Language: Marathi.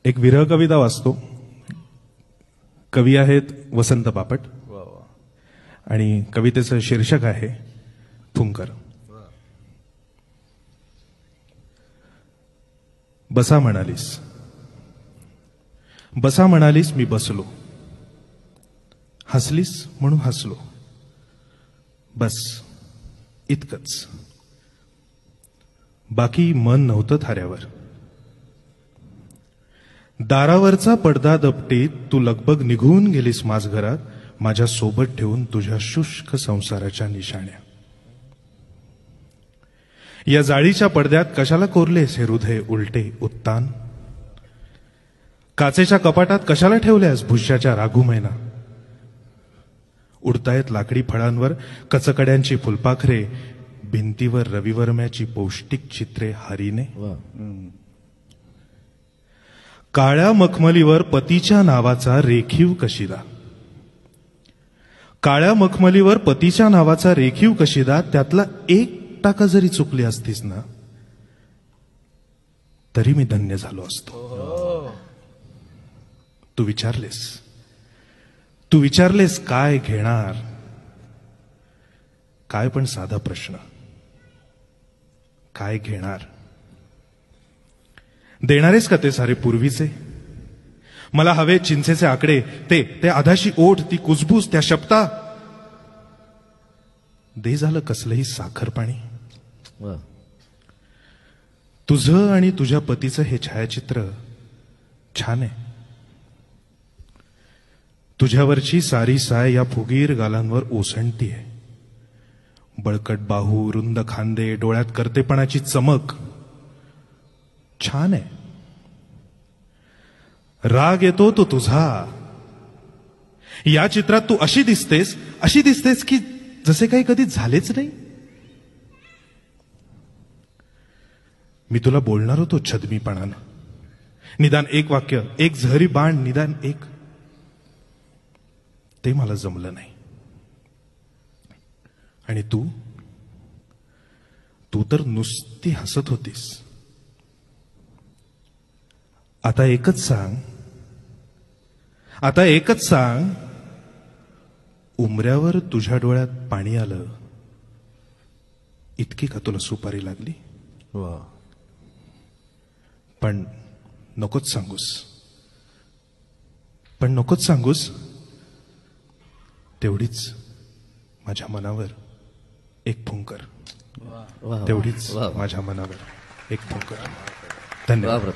एक विरह कविता वाचतो. कवी आहेत वसंत बापट आणि कवितेचं शीर्षक आहे फुंकर. बसा म्हणालीस, बसा म्हणालीस, मी बसलो. हसलीस म्हणून हसलो. बस इतकंच. बाकी मन नव्हतं थाऱ्यावर. दारावरचा पडदा दपटीत तू लगबग निघून गेलीस माझघरात, माझ्या सोबत ठेवून तुझ्या शुष्क संसाराच्या निशाण्या. या जाळीच्या पडद्यात कशाला कोरलेस हे हृदय उलटे उत्तान? काचेच्या कपाटात कशाला ठेवल्यास भुष्याच्या राघू मैना? उडतायत लाकडी फळांवर कचकड्यांची फुलपाखरे, भिंतीवर रविवर्म्याची पौष्टिक चित्रे हारीने. काळ्या मखमलीवर पतीच्या नावाचा रेखीव कशिदा, काळ्या मखमलीवर पतीच्या नावाचा रेखीव कशिदा, त्यातला एक टाका जरी चुकली असतीस ना तरी मी धन्य झालो असतो. तू विचारलेस काय घेणार? काय पण साधा प्रश्न, काय घेणार? देणारेस का ते सारे पूर्वीचे? मला हवे चिंचेचे आकडे, ते आधाशी ओठ, ती कुजबूज, त्या शब्दा. दे झालं कसलंही साखर पाणी. तुझं आणि तुझ्या पतीचं हे छायाचित्र छान आहे. तुझ्यावरची सारी साय या फुगीर गालांवर ओसंडतीये. बळकट बाहू, रुंद खांदे, डोळ्यात कर्तेपणाची चमक छान आहे. राग येतो तो तुझा. या चित्रात तू अशी दिसतेस की जसे काही कधी झालेच नाही. मी तुला बोलणार होतो छदमीपणानं, निदान एक वाक्य, एक झहरी बाण, निदान एक. ते मला जमलं नाही. आणि तू तर नुसती हसत होतीस. आता एकच सांग, उमऱ्यावर तुझ्या डोळ्यात पाणी आलं इतकी का तुला सुपारी लागली? पण नकोच सांगूस. तेवढीच माझ्या मनावर एक फुंकर. तेवढीच माझ्या मनावर एक फुंकर. धन्यवाद.